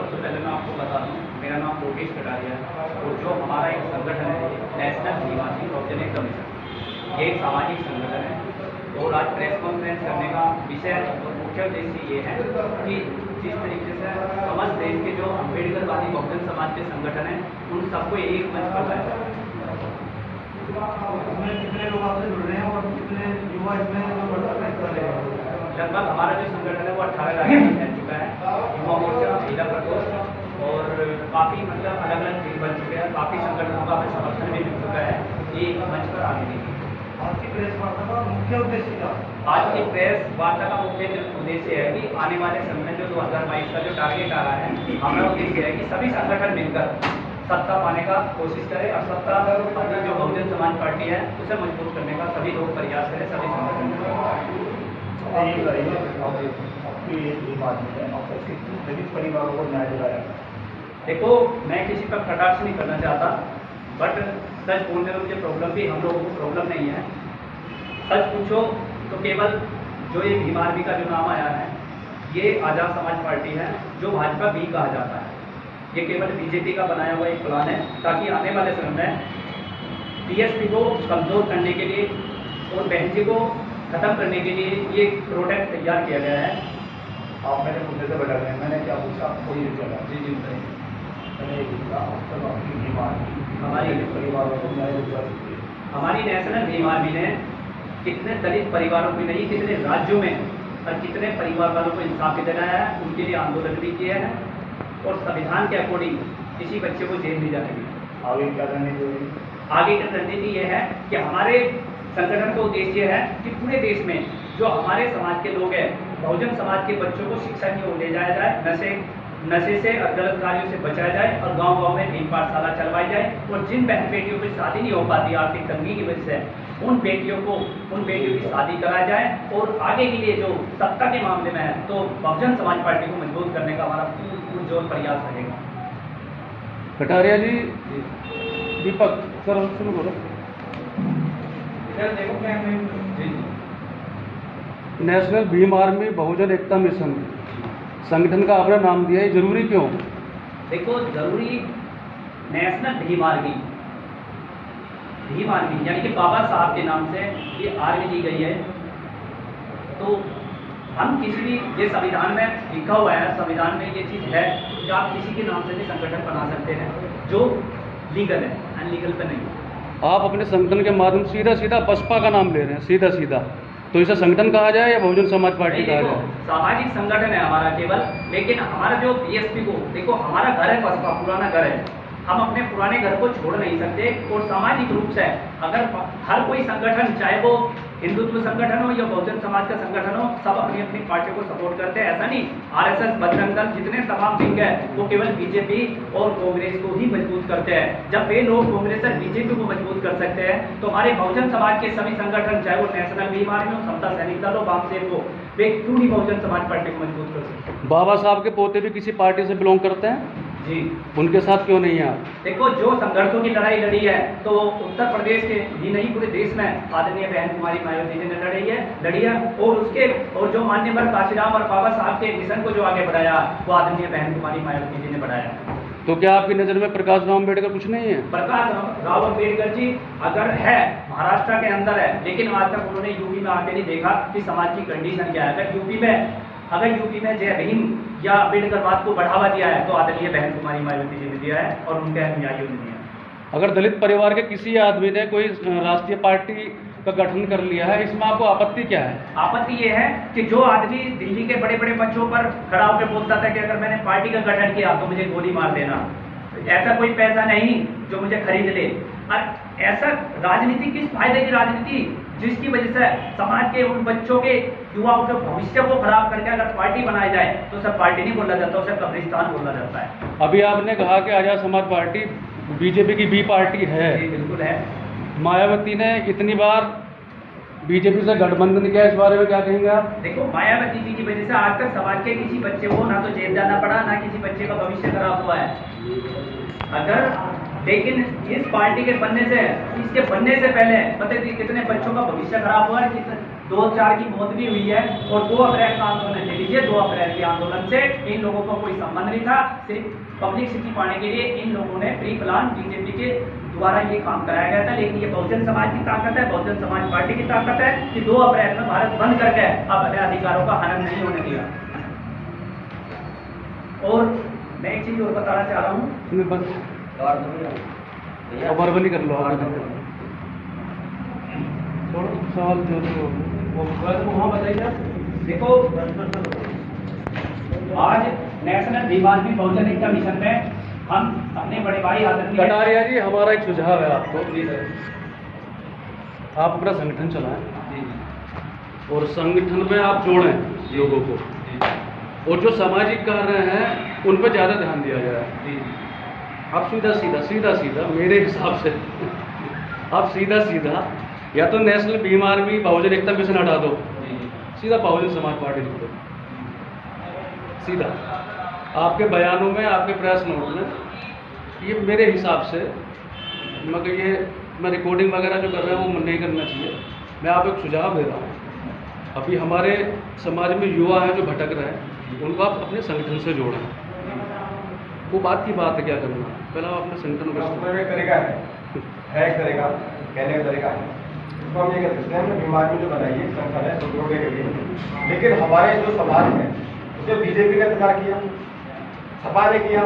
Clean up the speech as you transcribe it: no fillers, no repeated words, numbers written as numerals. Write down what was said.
सबसे पहले मैं आपको बता दूँ, मेरा नाम योगेश कटारिया है और जो हमारा एक संगठन है नेशनल निवासी बहुजन कमीशन, ये एक सामाजिक संगठन है। और आज प्रेस कॉन्फ्रेंस करने का विषय और मुख्य उद्देश्य ये है कि जिस तरीके से समस्त देश के जो अम्बेडकरवादी बहुजन समाज के संगठन हैं उन सबको एक मंच पर लाया जाए। कितने लोग आपसे जुड़ रहे हैं और कितने युवा इसमें हिस्सा ले रहे हैं? लगभग हमारा जो संगठन है वो 18 राज्यों में फैल चुका है। युवा मोर्चा, महिला प्रकोष्ठ और काफ़ी मतलब अलग अलग टीम बन चुके हैं। काफ़ी संगठनों का हमें समर्थन भी मिल चुका है ये मंच पर आगे नहीं। आज की प्रेस वार्ता का मुख्य उद्देश्य क्या? आज की प्रेस वार्ता का मुख्य उद्देश्य है कि आने वाले समय में जो 2022 का जो टारगेट आ रहा है, हमारा उद्देश्य है कि सभी संगठन मिलकर सत्ता पाने का कोशिश करें और सत्ता अपनी जो बहुजन समाज पार्टी है उसे मजबूत करने का सभी लोग प्रयास करें, सभी संगठन। दलित परिवारों को न्याय दिलाया। देखो, मैं किसी पर कटाक्ष नहीं करना चाहता, बट सच बोलने में मुझे प्रॉब्लम भी, हम लोगों को प्रॉब्लम नहीं है। सच पूछो तो केवल जो ये भीम आर्मी का जो नाम आया है ये आज़ाद समाज पार्टी है, जो भाजपा भी कहा जाता है। ये केवल बीजेपी का बनाया हुआ एक प्लान है ताकि आने वाले समय में बीएसपी को कमज़ोर करने के लिए और बहनजी को खत्म करने के लिए ये प्रोडक्ट तैयार किया गया है। आप मेरे मुद्दे से बता रहे, मैंने क्या पूछा कोई चला? जी जी बताइए। मैंने ये पूछा आपकी भीम आर्मी हमारी परिवारों को न्याय दिला सकती है। हमारी नेशनल भीम आर्मी ने कितने दलित परिवारों को नहीं, कितने राज्यों में और कितने परिवार वालों को इंसाफ दिलाया है, उनके लिए आंदोलन भी किए हैं और संविधान के अकॉर्डिंग किसी बच्चे को जेल नहीं जाने दिया। आगे क्या रणनीति? आगे की रणनीति ये है कि हमारे संगठन का उद्देश्य है कि पूरे देश में जो हमारे समाज के लोग हैं, बहुजन समाज के बच्चों को शिक्षा की ओर ले जाया जाए, नशे से और गलत कार्यों से बचाया जाए और गांव-गांव में भीम पाठशाला चलवाई जाए और जिन बहन बेटियों की शादी नहीं हो पाती आर्थिक तंगी की वजह से उन बेटियों की शादी कराया जाए। और आगे के लिए जो सत्ता के मामले में है तो बहुजन समाज पार्टी को मजबूत करने का हमारा पुरजोर प्रयास रहेगा। कटारिया जी, दीपक सर शुरू करो। इधर देखो क्या है। जी नेशनल भीम आर्मी बहुजन एकता मिशन संगठन का आपने नाम दिया है, जरूरी क्यों? देखो, जरूरी नेशनल भीम आर्मी यानी कि बाबा साहब के नाम से ये आर्मी दी गई है। तो हम किसी भी, ये संविधान में लिखा हुआ है, संविधान में ये चीज़ है कि आप किसी के नाम से भी संगठन बना सकते हैं जो लीगल है, अनलीगल पे नहीं। आप अपने संगठन के माध्यम से सीधा सीधा बसपा का नाम ले रहे हैं, सीधा सीधा, तो इसे संगठन कहा जाए या बहुजन समाज पार्टी कहा जाए? सामाजिक संगठन है हमारा केवल, लेकिन हमारा जो बीएसपी को देखो, हमारा घर है बसपा, पुराना घर है, हम अपने पुराने घर को छोड़ नहीं सकते। और सामाजिक रूप से अगर हर कोई संगठन, चाहे वो हिंदुत्व संगठन हो या बहुजन समाज का संगठन हो, सब अपनी अपनी पार्टियों को सपोर्ट करते हैं। ऐसा नहीं, आरएसएस, बजरंग दल, जितने तमाम विंग है वो केवल बीजेपी और कांग्रेस को ही मजबूत करते हैं। जब वे लोग कांग्रेस और बीजेपी को मजबूत कर सकते हैं तो हमारे बहुजन समाज के सभी संगठन, चाहे वो नेशनल भीम आर्मी हो, समता सैनिक दल हो, वामसेन हो, वे क्यों नहीं बहुजन समाज पार्टी को मजबूत कर सकते? बाबा साहब के पोते भी किसी पार्टी से बिलोंग करते हैं जी, उनके साथ क्यों नहीं है आप? देखो, जो संघर्षों की लड़ाई लड़ी है तो उत्तर प्रदेश के ही नहीं पूरे देश में आदरणीय बहन कुमारी मायावती जी ने लड़ी है और जो मान्यवर काशीराम और बाबा साहब के मिशन को जो आगे बढ़ाया वो आदरणीय बहन कुमारी मायावती जी ने बढ़ाया। तो क्या आपकी नज़र में प्रकाश राव अम्बेडकर कुछ नहीं है? प्रकाश राव अम्बेडकर जी अगर है, महाराष्ट्र के अंदर है, लेकिन आज तक उन्होंने यूपी में आके नहीं देखा कि समाज की कंडीशन क्या है। अगर यूपी में जय भीम या अम्बेडकरवाद को बढ़ावा दिया है तो आदरणीय बहन कुमारी मायावती जी ने दिया है और उनके अनुयायियों ने दिया है। अगर दलित परिवार के किसी आदमी ने कोई राष्ट्रीय पार्टी का गठन कर लिया है, इसमें आपको आपत्ति क्या है? आपत्ति ये है कि जो आदमी दिल्ली के बड़े बड़े मंचों पर खड़ा होकर बोलता था कि अगर मैंने पार्टी का गठन किया तो मुझे गोली मार देना, ऐसा कोई पैसा नहीं जो मुझे खरीद ले। और ऐसा राजनीति, किस फायदे की राजनीति जिसकी वजह से समाज के उन बच्चों के, युवाओं के भविष्य को खराब करके अगर पार्टी बनाई जाए तो सब पार्टी नहीं बोला जाता, उसे कब्रिस्तान बोला जाता है। अभी आपने कहा कि आजाद समाज पार्टी बीजेपी की बी पार्टी है। जी बिल्कुल है। मायावती ने इतनी बार बीजेपी से गठबंधन किया, इस बारे में क्या कहेंगे आप? देखो, मायावती जी की वजह से आज तक समाज के किसी बच्चे को ना तो जेल जाना पड़ा, ना किसी बच्चे का भविष्य खराब हुआ है। लेकिन इस पार्टी के बनने से, इसके बनने से पहले पता है कितने बच्चों का भविष्य खराब हुआ है, 2-4 की मौत भी हुई है और 2 अप्रैल का आंदोलन ले लीजिए। 2 अप्रैल के आंदोलन से इन लोगों को कोई संबंध नहीं था, सिर्फ पब्लिसिटी पाने के लिए इन लोगों ने प्री प्लान बीजेपी के द्वारा ये काम कराया गया था। लेकिन ये बहुजन समाज की ताकत है, बहुजन समाज पार्टी की ताकत है कि 2 अप्रैल में भारत बंद करके अब अपने अधिकारों का हनन नहीं होने दिया। और मैं एक चीज और बताना चाह रहा हूँ, तुम्हें बस वर्बली कर लो आप। सवाल जो वहाँ बताइए। देखो, आज नेशनल बीमारी बहुजन एकता मिशन में हम अपने बड़े भाई आदरणीय कटारिया जी, हमारा एक सुझाव है आपको। आप अपना संगठन चलाएं और संगठन में आप जोड़ें लोगों को, और जो सामाजिक कार्य हैं उन पर ज़्यादा ध्यान दिया जाए। आप सीधा मेरे हिसाब से आप सीधा या तो नेशनल भीम आर्मी बहुजन एकता मिशन हटा दो, सीधा बहुजन समाज पार्टी जोड़ो। सीधा आपके बयानों में, आपके प्रेस नोट में, ये मेरे हिसाब से, मगर ये मैं रिकॉर्डिंग वगैरह जो कर रहा हूँ वो नहीं करना चाहिए। मैं आपको एक सुझाव दे रहा हूँ। अभी हमारे समाज में युवा हैं जो भटक रहे हैं, उनको आप अपने संगठन से जोड़ें। वो बात की बात है क्या करना, पहले आप अपने संगठन को। एक तरीका है एक तरीका कहने का तरीका है। इसको हम ये कह सकते हैं बीमारी जो बनाइए संगठन है तो जोड़ने के लिए, लेकिन हमारे जो समाज है उसे बीजेपी ने इंतजार किया, सपा ने किया,